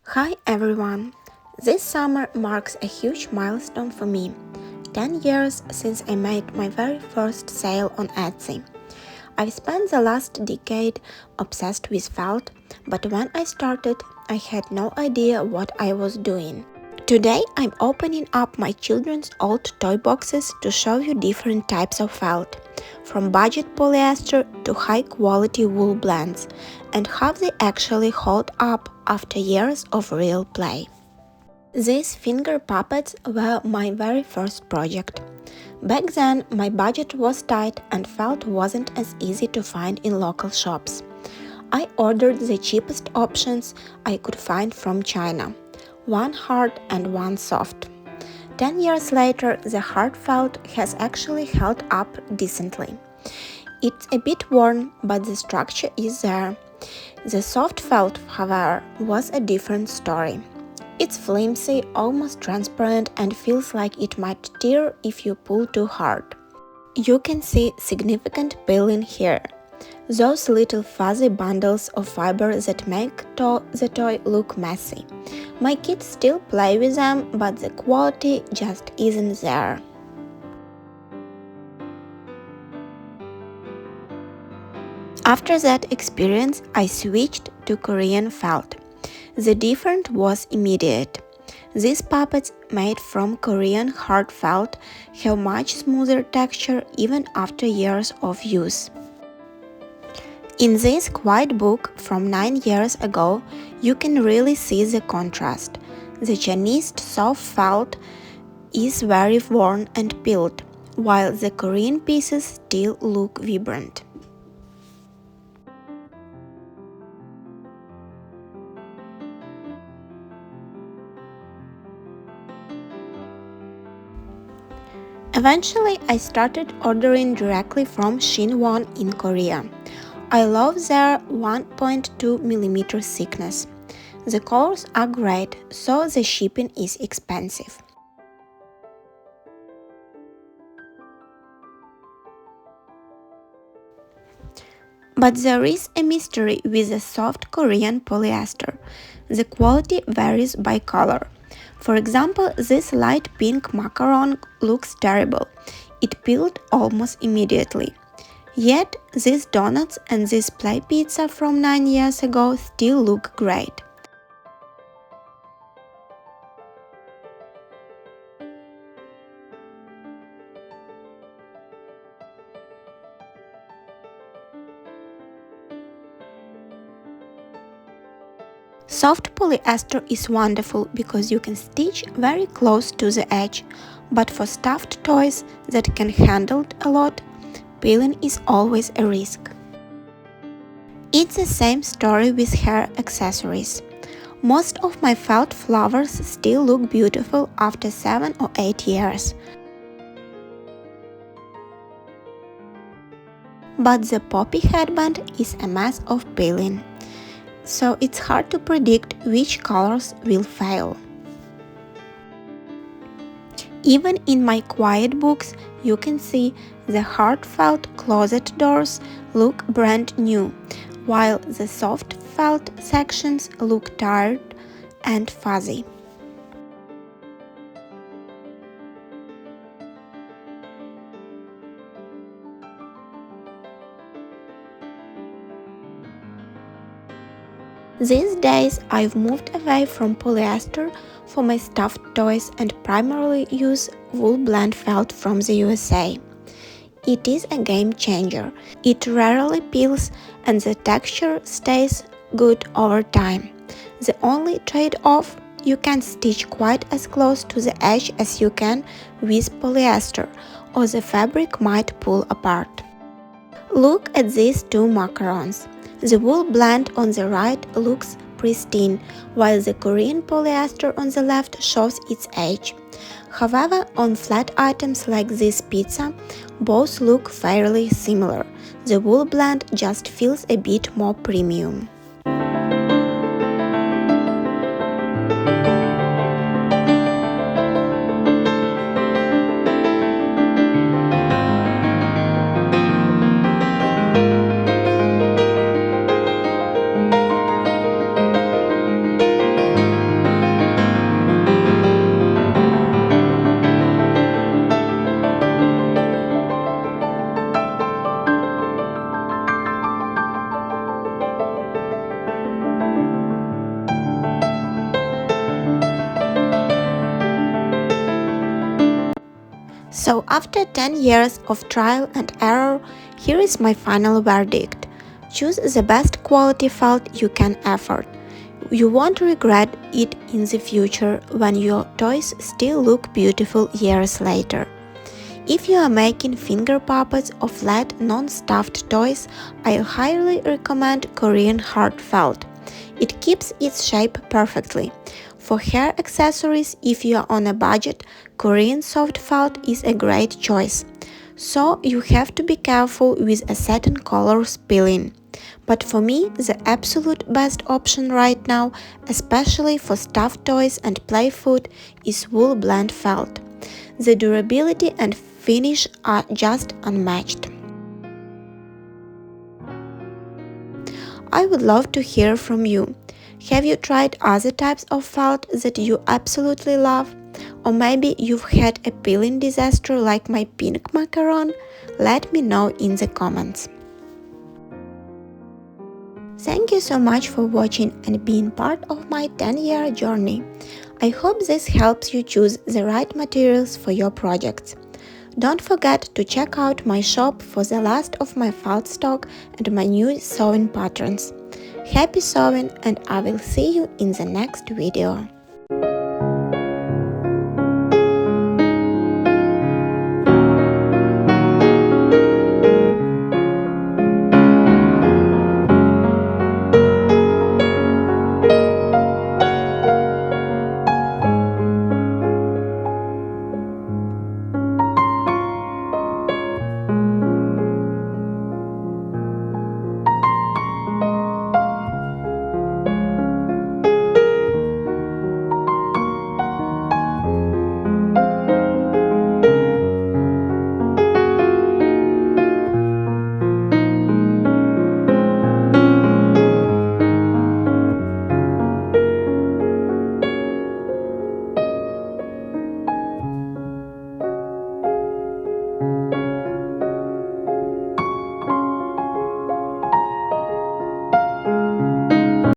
Hi everyone! This summer marks a huge milestone for me. 10 years since I made my very first sale on Etsy. I've spent the last decade obsessed with felt, but when I started, I had no idea what I was doing. Today, I'm opening up my children's old toy boxes to show you different types of felt, from budget polyester to high-quality wool blends, and how they actually hold up after years of real play. These finger puppets were my very first project. Back then, my budget was tight and felt wasn't as easy to find in local shops. I ordered the cheapest options I could find from China, one hard and one soft. 10 years later, the hard felt has actually held up decently. It's a bit worn, but the structure is there. The soft felt, however, was a different story. It's flimsy, almost transparent, and feels like it might tear if you pull too hard. You can see significant peeling here. Those little fuzzy bundles of fiber that make the toy look messy. My kids still play with them, but the quality just isn't there. After that experience, I switched to Korean felt. The difference was immediate. These puppets made from Korean hard felt have much smoother texture even after years of use. In this quiet book from 9 years ago, you can really see the contrast. The Chinese soft felt is very worn and peeled, while the Korean pieces still look vibrant. Eventually, I started ordering directly from Shinwon in Korea. I love their 1.2mm thickness. The colors are great, so the shipping is expensive. But there is a mystery with the soft Korean polyester. The quality varies by color. For example, this light pink macaron looks terrible. It peeled almost immediately. Yet, these donuts and this play pizza from 9 years ago still look great. Soft polyester is wonderful because you can stitch very close to the edge, but for stuffed toys that can handle a lot, peeling is always a risk. It's the same story with hair accessories. Most of my felt flowers still look beautiful after 7 or 8 years. But the poppy headband is a mess of peeling, so it's hard to predict which colors will fail. Even in my quiet books, you can see the hard felt closet doors look brand new, while the soft felt sections look tired and fuzzy. These days, I've moved away from polyester for my stuffed toys and primarily use wool blend felt from the USA. It is a game changer. It rarely peels and the texture stays good over time. The only trade-off, you can stitch quite as close to the edge as you can with polyester, or the fabric might pull apart. Look at these two macarons. The wool blend on the right looks pristine, while the Korean polyester on the left shows its age. However, on flat items like this pizza, both look fairly similar. The wool blend just feels a bit more premium. So after 10 years of trial and error, here is my final verdict. Choose the best quality felt you can afford. You won't regret it in the future when your toys still look beautiful years later. If you are making finger puppets or flat, non-stuffed toys, I highly recommend Korean hard felt. It keeps its shape perfectly. For hair accessories, if you are on a budget, Korean soft felt is a great choice. So you have to be careful with a certain color's peeling. But for me, the absolute best option right now, especially for stuffed toys and play food, is wool blend felt. The durability and finish are just unmatched. I would love to hear from you. Have you tried other types of felt that you absolutely love? Or maybe you've had a peeling disaster like my pink macaron? Let me know in the comments. Thank you so much for watching and being part of my 10-year journey. I hope this helps you choose the right materials for your projects. Don't forget to check out my shop for the last of my felt stock and my new sewing patterns. Happy sewing, and I will see you in the next video.